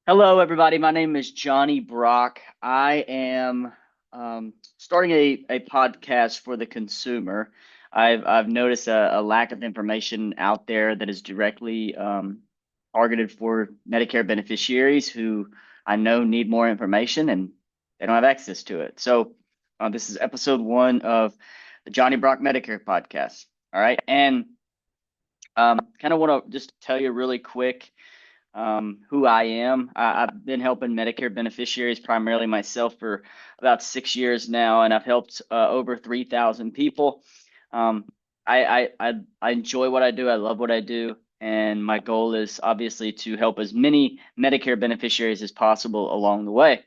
Hello, everybody. My name is Johnny Brock. I am starting a podcast for the consumer. I've noticed a lack of information out there that is directly targeted for Medicare beneficiaries who I know need more information and they don't have access to it. So this is episode one of the Johnny Brock Medicare podcast. All right, and kind of want to just tell you really quick who I am. I've been helping Medicare beneficiaries primarily myself for about 6 years now, and I've helped over 3,000 people. Um, I enjoy what I do. I love what I do, and my goal is obviously to help as many Medicare beneficiaries as possible along the way.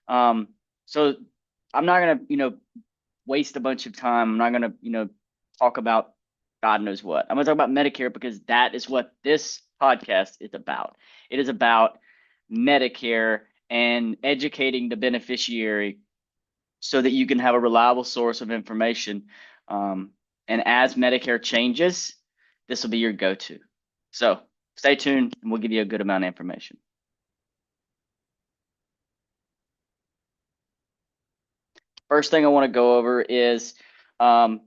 Um, so I'm not gonna, waste a bunch of time. I'm not gonna, talk about God knows what. I'm gonna talk about Medicare because that is what this podcast is about. It is about Medicare and educating the beneficiary so that you can have a reliable source of information. And as Medicare changes, this will be your go-to. So stay tuned and we'll give you a good amount of information. First thing I want to go over is um,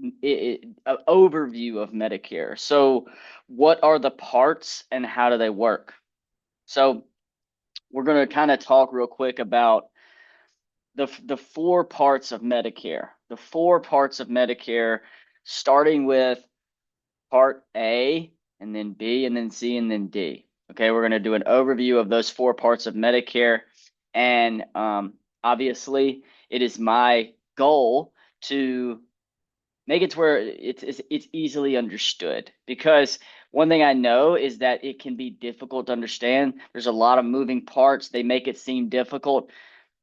an overview of Medicare. So, what are the parts and how do they work? So, we're going to kind of talk real quick about the four parts of Medicare. The four parts of Medicare, starting with Part A, and then B, and then C, and then D. Okay, we're going to do an overview of those four parts of Medicare, and obviously, it is my goal to make it to where it's easily understood, because one thing I know is that it can be difficult to understand. There's a lot of moving parts. They make it seem difficult.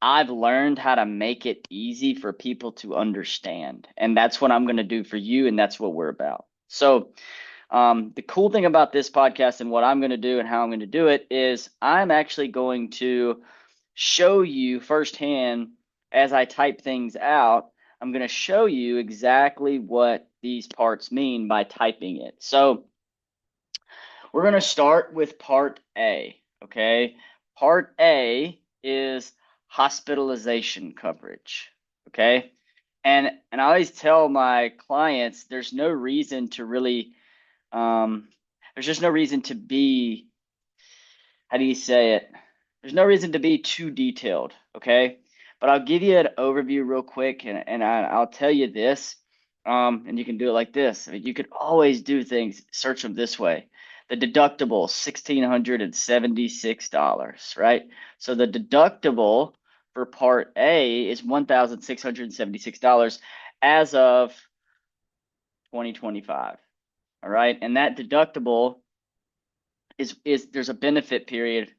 I've learned how to make it easy for people to understand, and that's what I'm going to do for you, and that's what we're about. So, the cool thing about this podcast and what I'm going to do and how I'm going to do it is I'm actually going to show you firsthand as I type things out. I'm going to show you exactly what these parts mean by typing it. So we're going to start with part A. Okay. Part A is hospitalization coverage. Okay. And I always tell my clients there's no reason to really um, there's just no reason to be, how do you say it? There's no reason to be too detailed, okay? But I'll give you an overview real quick, and I'll tell you this, and you can do it like this. I mean, you could always do things, search them this way. The deductible, $1,676, right? So the deductible for Part A is $1,676 as of 2025. All right. And that deductible is there's a benefit period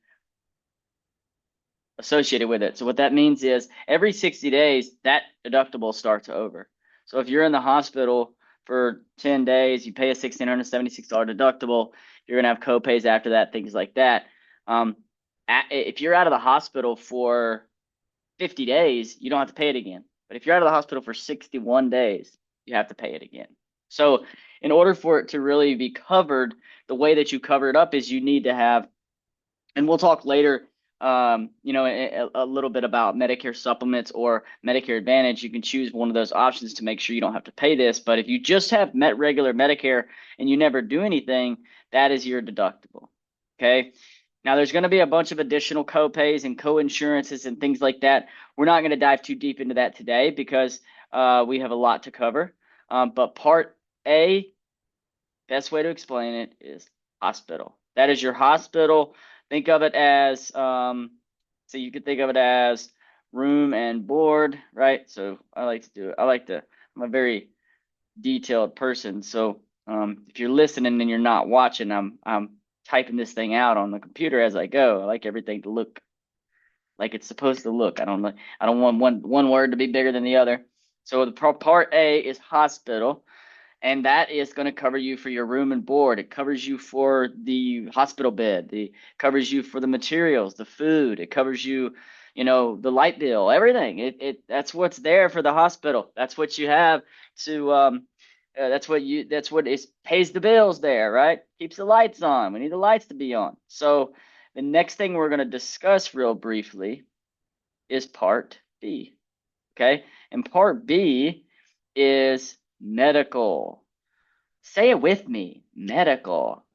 associated with it. So what that means is every 60 days, that deductible starts over. So if you're in the hospital for 10 days, you pay a $1,676 deductible, you're gonna have copays after that, things like that. If you're out of the hospital for 50 days, you don't have to pay it again. But if you're out of the hospital for 61 days, you have to pay it again. So in order for it to really be covered, the way that you cover it up is you need to have, and we'll talk later, a little bit about Medicare supplements or Medicare Advantage. You can choose one of those options to make sure you don't have to pay this. But if you just have regular Medicare and you never do anything, that is your deductible. Okay. Now, there's going to be a bunch of additional copays and co-insurances and things like that. We're not going to dive too deep into that today because we have a lot to cover. But Part A, best way to explain it is hospital. That is your hospital. Think of it as, so you could think of it as room and board, right? So I like to do it. I'm a very detailed person. So if you're listening and you're not watching, I'm typing this thing out on the computer as I go. I like everything to look like it's supposed to look. I don't want one word to be bigger than the other. So the part A is hospital, and that is going to cover you for your room and board. It covers you for the hospital bed. It covers you for the materials, the food. It covers you, the light bill, everything. That's what's there for the hospital. That's what you have to that's what it pays the bills there, right? Keeps the lights on. We need the lights to be on. So The next thing we're going to discuss real briefly is Part B. Okay. And Part B is medical. Say it with me, medical.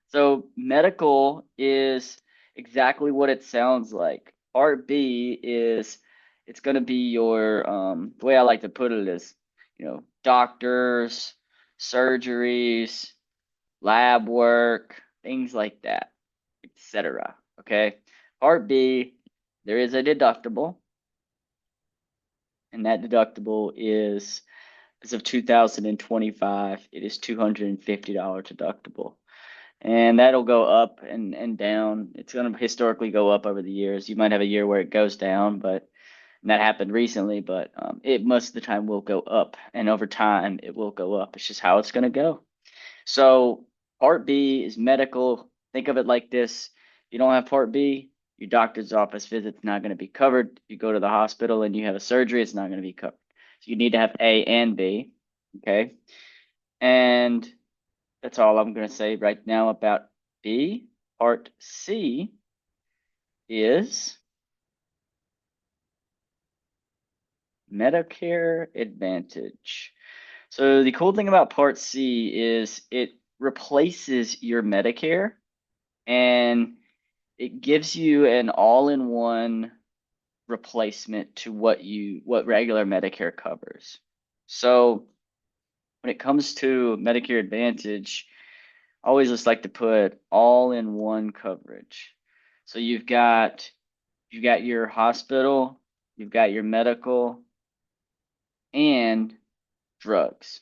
So medical is exactly what it sounds like. Part B is it's going to be your the way I like to put it is, doctors, surgeries, lab work, things like that, etc. Okay. Part B, there is a deductible, and that deductible is as of 2025, it is $250 deductible. And that'll go up and down. It's going to historically go up over the years. You might have a year where it goes down, but and that happened recently, but it most of the time will go up. And over time, it will go up. It's just how it's going to go. So Part B is medical. Think of it like this. If you don't have Part B, your doctor's office visit's not going to be covered. You go to the hospital and you have a surgery, it's not going to be covered. So you need to have A and B. Okay. And that's all I'm going to say right now about B. Part C is Medicare Advantage. So the cool thing about Part C is it replaces your Medicare and it gives you an all-in-one replacement to what regular Medicare covers. So when it comes to Medicare Advantage, I always just like to put all-in-one coverage. So you've got your hospital, you've got your medical, and drugs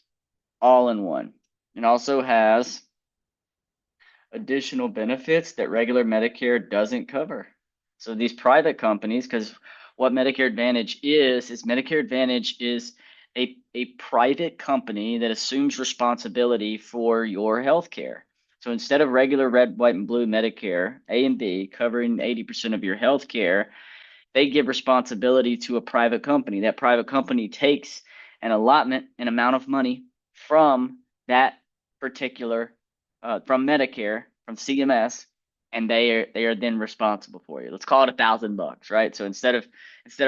all in one. It also has additional benefits that regular Medicare doesn't cover. So these private companies, because what Medicare Advantage is Medicare Advantage is a private company that assumes responsibility for your health care. So instead of regular red, white, and blue Medicare, A and B, covering 80% of your health care, they give responsibility to a private company. That private company takes an allotment, an amount of money from that particular, from Medicare, from CMS, and they are then responsible for you. Let's call it $1,000, right? So instead of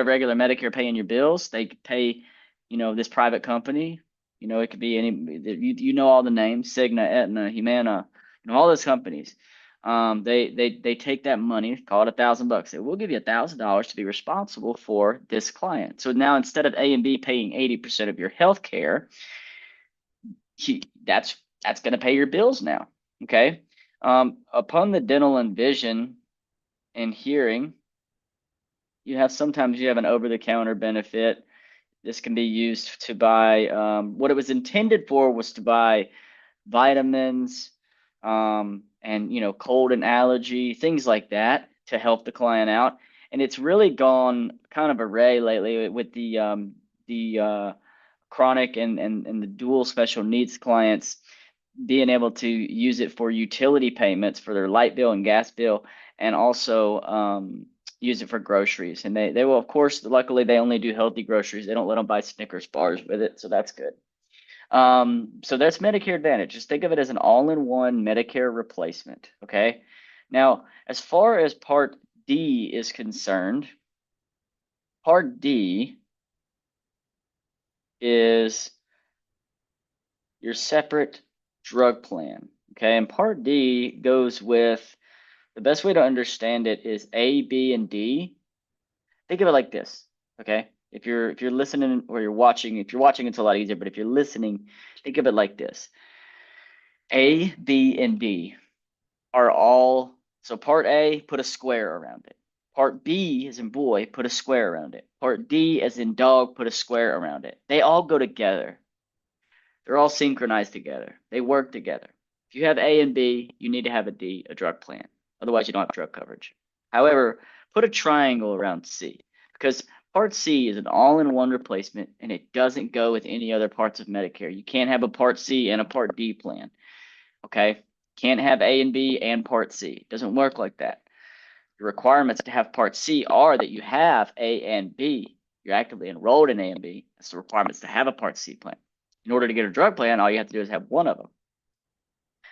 regular Medicare paying your bills, they pay, this private company. It could be any, you know all the names, Cigna, Aetna, Humana, all those companies. They take that money, call it $1,000. They will give you $1,000 to be responsible for this client. So now instead of A and B paying 80% of your health care, that's going to pay your bills now. Okay. Upon the dental and vision and hearing, sometimes you have an over-the-counter benefit. This can be used to buy, what it was intended for was to buy vitamins, and cold and allergy, things like that to help the client out. And it's really gone kind of array lately with the chronic and the dual special needs clients being able to use it for utility payments for their light bill and gas bill, and also use it for groceries. And they will, of course, luckily they only do healthy groceries. They don't let them buy Snickers bars with it, so that's good. So that's Medicare Advantage. Just think of it as an all-in-one Medicare replacement. Okay. Now, as far as Part D is concerned, Part D is your separate drug plan. Okay. And Part D goes with the best way to understand it is A, B, and D. Think of it like this. Okay. If you're listening or you're watching, if you're watching, it's a lot easier, but if you're listening, think of it like this. A, B, and D are all, so part A, put a square around it. Part B, as in boy, put a square around it. Part D, as in dog, put a square around it. They all go together. They're all synchronized together. They work together. If you have A and B, you need to have a D, a drug plan. Otherwise, you don't have drug coverage. However, put a triangle around C because Part C is an all-in-one replacement and it doesn't go with any other parts of Medicare. You can't have a Part C and a Part D plan. Okay? Can't have A and B and Part C. It doesn't work like that. The requirements to have Part C are that you have A and B. You're actively enrolled in A and B. That's the requirements to have a Part C plan. In order to get a drug plan, all you have to do is have one of them.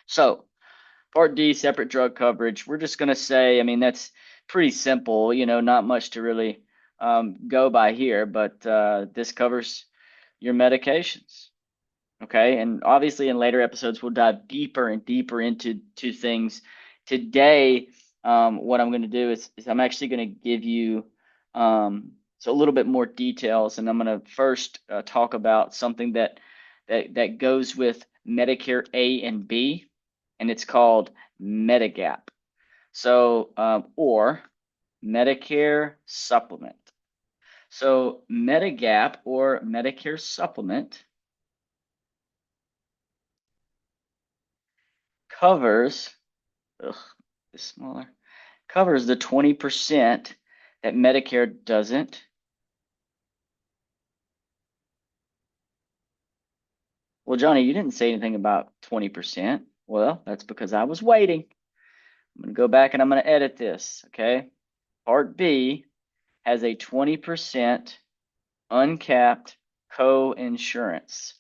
So Part D, separate drug coverage. We're just going to say, I mean, that's pretty simple, not much to really go by here, but this covers your medications. Okay. And obviously, in later episodes, we'll dive deeper and deeper into things. Today, what I'm going to do is I'm actually going to give you so a little bit more details, and I'm going to first talk about something that goes with Medicare A and B, and it's called Medigap. So, or Medicare supplement. So, Medigap or Medicare supplement covers, ugh, it's smaller, covers the 20% that Medicare doesn't. Well, Johnny, you didn't say anything about 20%. Well, that's because I was waiting. I'm going to go back and I'm going to edit this, okay? Part B has a 20% uncapped co-insurance.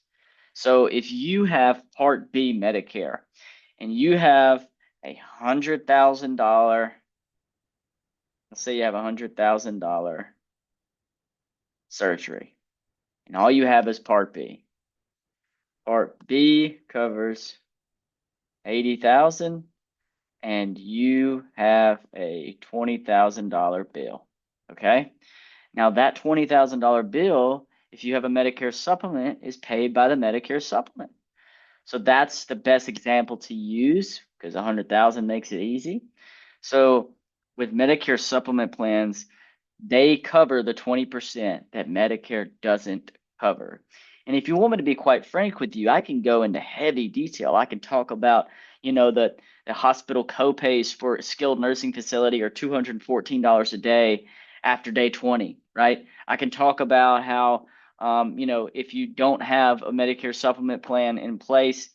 So if you have Part B Medicare and you have $100,000, let's say you have $100,000 surgery, and all you have is Part B. Part B covers 80,000 and you have a $20,000 bill, okay? Now that $20,000 bill, if you have a Medicare supplement, is paid by the Medicare supplement. So that's the best example to use because 100,000 makes it easy. So with Medicare supplement plans, they cover the 20% that Medicare doesn't cover. And if you want me to be quite frank with you, I can go into heavy detail. I can talk about, the hospital copays for a skilled nursing facility are $214 a day after day 20, right? I can talk about how, if you don't have a Medicare supplement plan in place,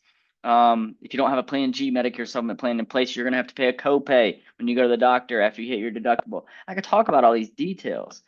if you don't have a Plan G Medicare supplement plan in place, you're going to have to pay a copay when you go to the doctor after you hit your deductible. I could talk about all these details.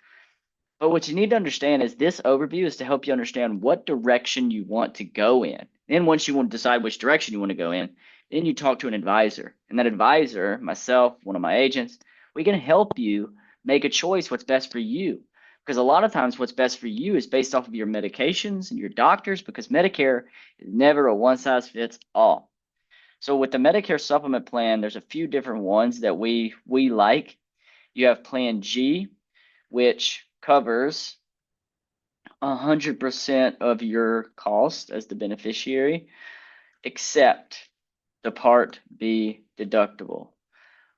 But what you need to understand is this overview is to help you understand what direction you want to go in. Then once you want to decide which direction you want to go in, then you talk to an advisor. And that advisor, myself, one of my agents, we can help you make a choice what's best for you. Because a lot of times what's best for you is based off of your medications and your doctors, because Medicare is never a one size fits all. So with the Medicare supplement plan, there's a few different ones that we like. You have Plan G, which covers 100% of your cost as the beneficiary, except the Part B deductible,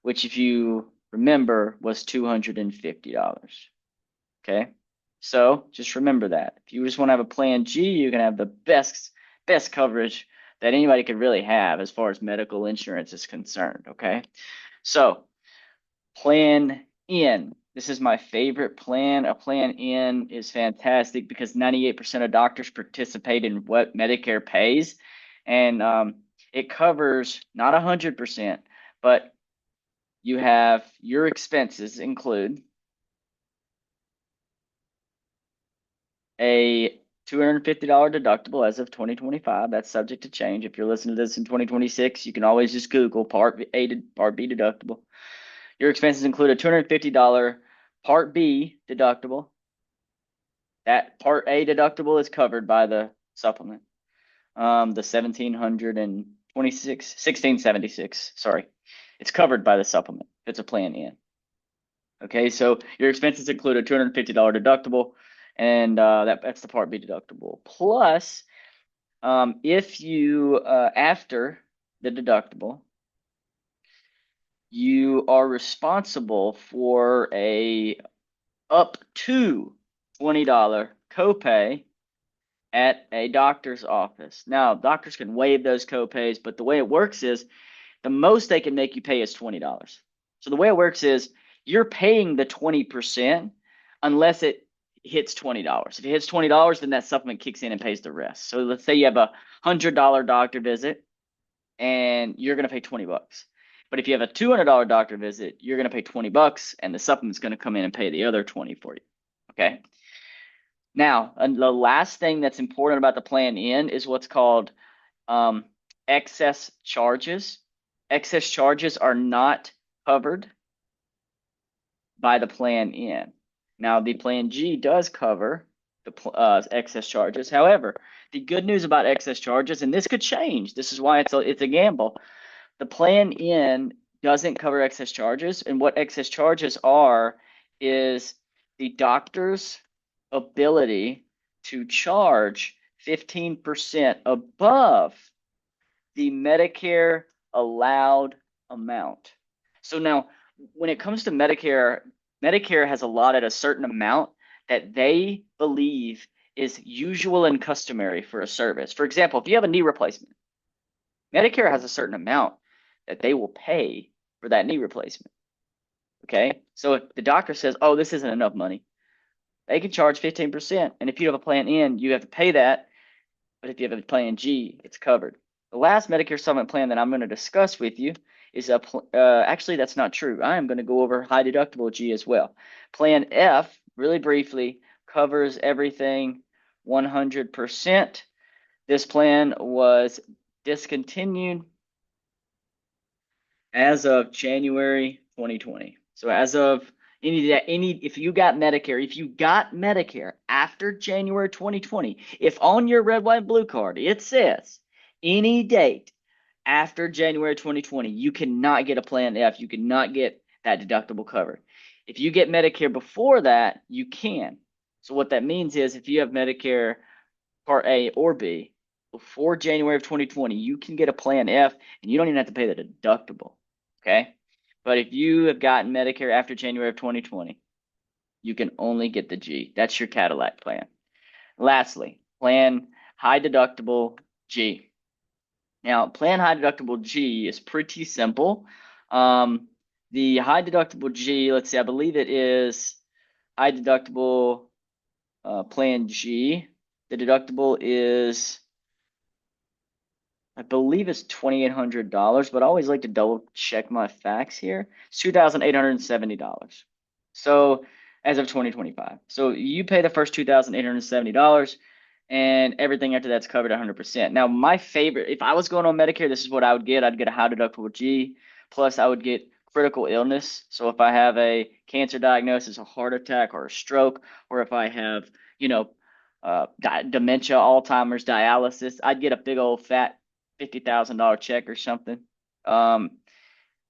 which, if you remember, was $250. Okay, so just remember that. If you just want to have a Plan G, you can have the best coverage that anybody could really have as far as medical insurance is concerned. Okay, so Plan N. This is my favorite plan. A Plan N is fantastic because 98% of doctors participate in what Medicare pays. And it covers not 100%, but you have your expenses include a $250 deductible as of 2025. That's subject to change. If you're listening to this in 2026, you can always just Google Part A to Part B deductible. Your expenses include a $250 Part B deductible. That Part A deductible is covered by the supplement. The 1676, sorry. It's covered by the supplement. It's a Plan N. Okay, so your expenses include a $250 deductible, and that's the Part B deductible. Plus, if you, after the deductible, you are responsible for a up to $20 copay at a doctor's office. Now, doctors can waive those copays, but the way it works is the most they can make you pay is $20. So the way it works is you're paying the 20% unless it hits $20. If it hits $20, then that supplement kicks in and pays the rest. So let's say you have a $100 doctor visit and you're going to pay $20. But if you have a $200 doctor visit, you're going to pay $20 and the supplement's going to come in and pay the other 20 for you. Okay. Now, the last thing that's important about the Plan N is what's called excess charges. excess charges are not covered by the plan N. Now, the plan G does cover the excess charges. However, the good news about excess charges, and this could change, this is why it's a gamble. The plan N doesn't cover excess charges, and what excess charges are is the doctor's ability to charge 15% above the Medicare allowed amount. So now, when it comes to Medicare, Medicare has allotted a certain amount that they believe is usual and customary for a service. For example, if you have a knee replacement, Medicare has a certain amount that they will pay for that knee replacement. Okay, so if the doctor says, "Oh, this isn't enough money," they can charge 15%. And if you have a plan N, you have to pay that. But if you have a plan G, it's covered. The last Medicare supplement plan that I'm going to discuss with you is actually, that's not true. I am going to go over high deductible G as well. Plan F, really briefly, covers everything 100%. This plan was discontinued as of January 2020. So as of if you got Medicare after January 2020, if on your red, white, and blue card it says any date after January 2020, you cannot get a plan F. You cannot get that deductible covered. If you get Medicare before that, you can. So what that means is if you have Medicare Part A or B before January of 2020, you can get a plan F and you don't even have to pay the deductible. Okay. But if you have gotten Medicare after January of 2020, you can only get the G. That's your Cadillac plan. Lastly, plan high deductible G. Now, plan high deductible G is pretty simple. The high deductible G, let's see, I believe it is high deductible plan G. The deductible is, I believe it's $2,800, but I always like to double check my facts here. It's $2,870. So as of 2025. So you pay the first $2,870 and everything after that's covered 100%. Now, my favorite, if I was going on Medicare, this is what I would get. I'd get a high deductible G, plus I would get critical illness. So if I have a cancer diagnosis, a heart attack, or a stroke, or if I have, dementia, Alzheimer's, dialysis, I'd get a big old fat $50,000 check or something. I'd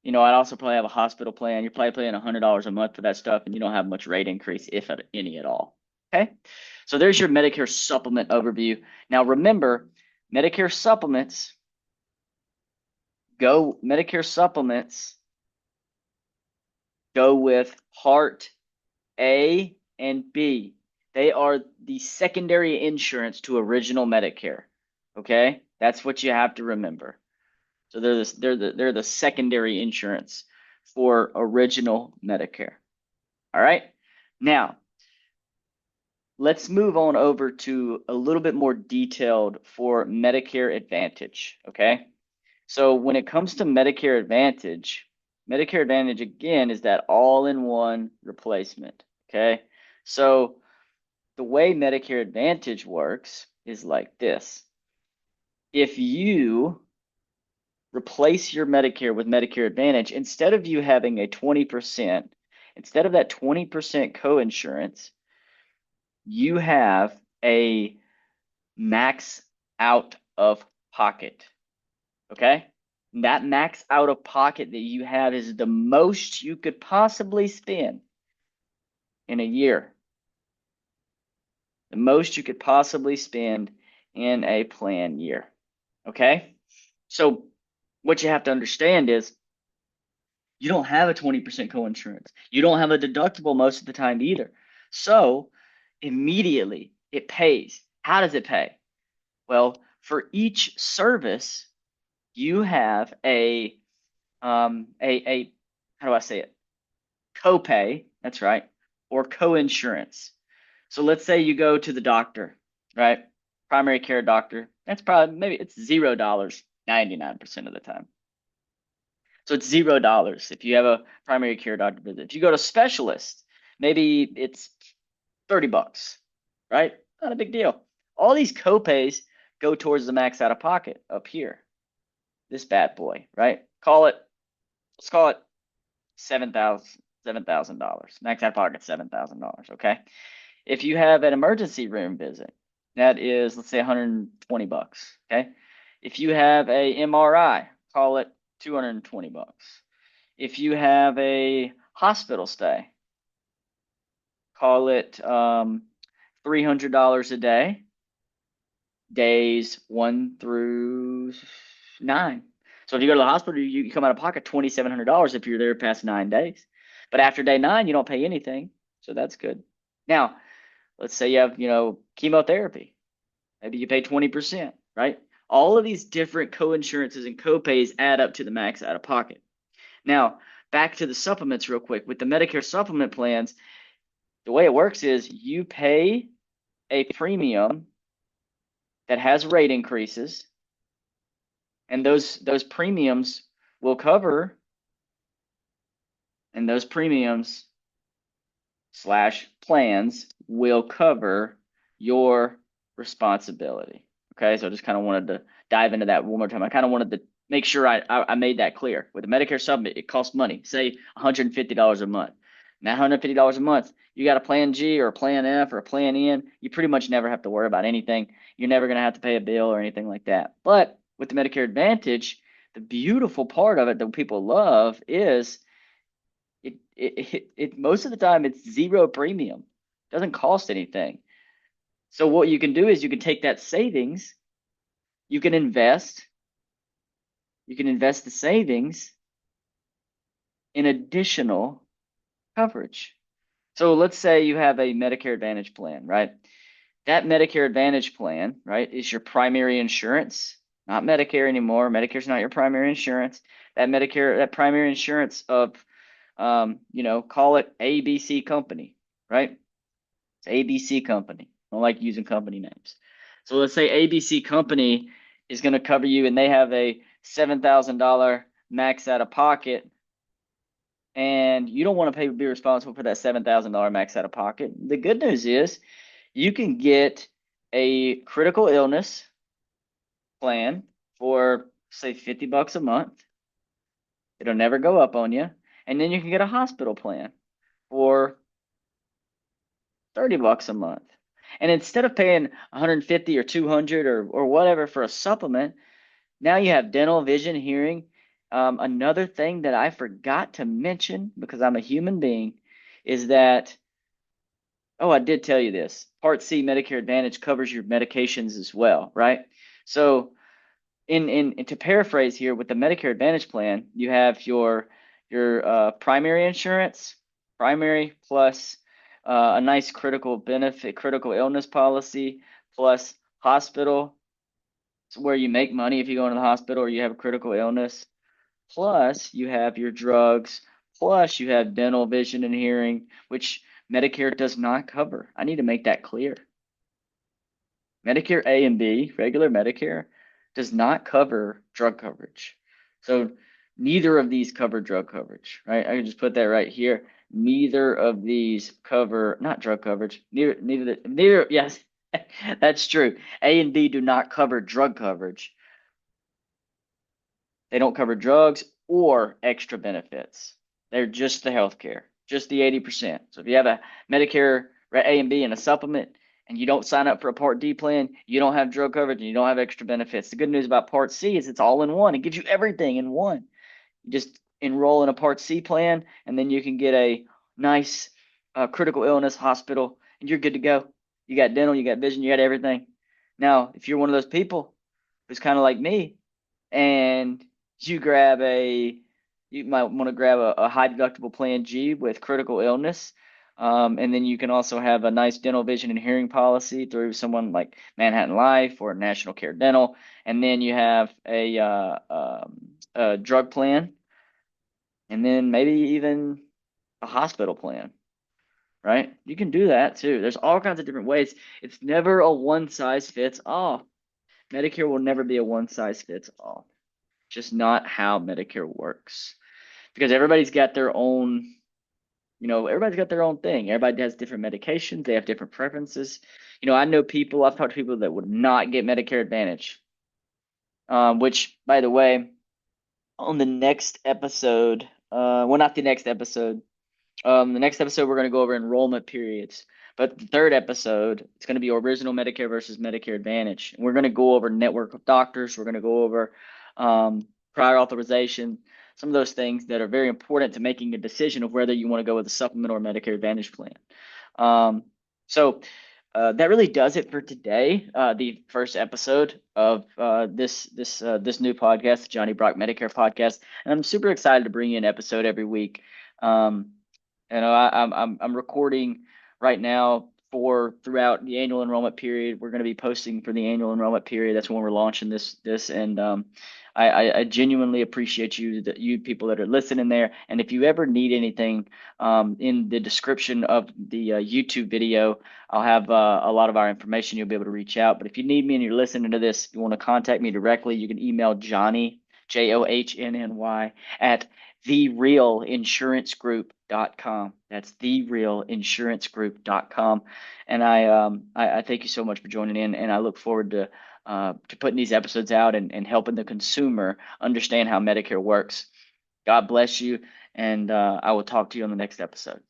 also probably have a hospital plan. You're probably paying $100 a month for that stuff, and you don't have much rate increase, if any at all. Okay, so there's your Medicare supplement overview. Now remember, Medicare supplements go with Part A and B. They are the secondary insurance to original Medicare. Okay, that's what you have to remember. So they're the secondary insurance for original Medicare. All right. Now, let's move on over to a little bit more detailed for Medicare Advantage. Okay. So when it comes to Medicare Advantage again is that all-in-one replacement. Okay. So the way Medicare Advantage works is like this. If you replace your Medicare with Medicare Advantage, instead of you having a 20%, instead of that 20% coinsurance, you have a max out of pocket. Okay? And that max out of pocket that you have is the most you could possibly spend in a year. The most you could possibly spend in a plan year. Okay? So what you have to understand is you don't have a 20% coinsurance. You don't have a deductible most of the time either. So immediately it pays. How does it pay? Well, for each service, you have a how do I say it? Copay, that's right, or coinsurance. So let's say you go to the doctor, right? Primary care doctor. That's probably maybe it's $0 99% of the time. So it's $0 if you have a primary care doctor visit. If you go to specialist, maybe it's $30, right? Not a big deal. All these copays go towards the max out of pocket up here. This bad boy, right? call it, let's call it $7,000. Max out of pocket $7,000. Okay. If you have an emergency room visit, that is, let's say 120 bucks. Okay. If you have a MRI, call it 220 bucks. If you have a hospital stay, call it $300 a day, days 1 through 9. So if you go to the hospital, you come out of pocket $2,700 if you're there past 9 days. But after day 9, you don't pay anything. So that's good. Now, let's say you have, chemotherapy. Maybe you pay 20%, right? All of these different co-insurances and co-pays add up to the max out of pocket. Now, back to the supplements real quick. With the Medicare supplement plans, the way it works is you pay a premium that has rate increases, and those premiums will cover, and those premiums slash plans will cover your responsibility. Okay, so I just kind of wanted to dive into that one more time. I kind of wanted to make sure I made that clear. With the Medicare supplement, it costs money, say $150 a month. And that $150 a month, you got a plan G or a plan F or a plan N, you pretty much never have to worry about anything. You're never going to have to pay a bill or anything like that. But with the Medicare Advantage, the beautiful part of it that people love is it most of the time it's zero premium. Doesn't cost anything. So what you can do is you can take that savings, you can invest the savings in additional coverage. So let's say you have a Medicare Advantage plan, right? That Medicare Advantage plan, right, is your primary insurance, not Medicare anymore. Medicare's not your primary insurance. That primary insurance of, call it ABC Company, right? It's ABC Company. I don't like using company names. So let's say ABC Company is going to cover you and they have a $7,000 max out of pocket, and you don't want to be responsible for that $7,000 max out of pocket. The good news is you can get a critical illness plan for, say, 50 bucks a month. It'll never go up on you. And then you can get a hospital plan for 30 bucks a month. And instead of paying 150 or 200 or whatever for a supplement, now you have dental, vision, hearing. Another thing that I forgot to mention because I'm a human being is that, oh, I did tell you this. Part C Medicare Advantage covers your medications as well, right? So in to paraphrase here, with the Medicare Advantage plan, you have your primary insurance, primary plus a nice critical illness policy, plus hospital, where you make money if you go into the hospital or you have a critical illness, plus you have your drugs, plus you have dental, vision, and hearing, which Medicare does not cover. I need to make that clear. Medicare A and B, regular Medicare, does not cover drug coverage. So neither of these cover drug coverage, right? I can just put that right here. Neither of these cover, not drug coverage, neither, yes, that's true. A and B do not cover drug coverage. They don't cover drugs or extra benefits. They're just the healthcare, just the 80%. So if you have a Medicare A and B and a supplement, and you don't sign up for a Part D plan, you don't have drug coverage and you don't have extra benefits. The good news about Part C is it's all in one. It gives you everything in one. You just enroll in a Part C plan, and then you can get a nice critical illness hospital, and you're good to go. You got dental, you got vision, you got everything. Now, if you're one of those people who's kind of like me, and you might want to grab a high deductible plan G with critical illness. And then you can also have a nice dental, vision, and hearing policy through someone like Manhattan Life or National Care Dental. And then you have a drug plan, and then maybe even a hospital plan, right? You can do that too. There's all kinds of different ways. It's never a one size fits all. Medicare will never be a one size fits all. Just not how Medicare works, because everybody's got their own, everybody's got their own thing. Everybody has different medications. They have different preferences. I've talked to people that would not get Medicare Advantage, which, by the way, on the next episode, well, not the next episode. The next episode, we're going to go over enrollment periods. But the third episode, it's going to be original Medicare versus Medicare Advantage. And we're going to go over network of doctors. We're going to go over prior authorization, some of those things that are very important to making a decision of whether you want to go with a supplement or Medicare Advantage plan. So that really does it for today. The first episode of this new podcast, the Johnny Brock Medicare podcast, and I'm super excited to bring you an episode every week. Um, I'm recording right now for throughout the annual enrollment period. We're going to be posting for the annual enrollment period. That's when we're launching this, and I genuinely appreciate you people that are listening there. And if you ever need anything, in the description of the YouTube video, I'll have a lot of our information. You'll be able to reach out. But if you need me and you're listening to this, you want to contact me directly, you can email Johnny, JOHNNY, at therealinsurancegroup.com. That's therealinsurancegroup.com. And I thank you so much for joining in, and I look forward to putting these episodes out and helping the consumer understand how Medicare works. God bless you, and I will talk to you on the next episode.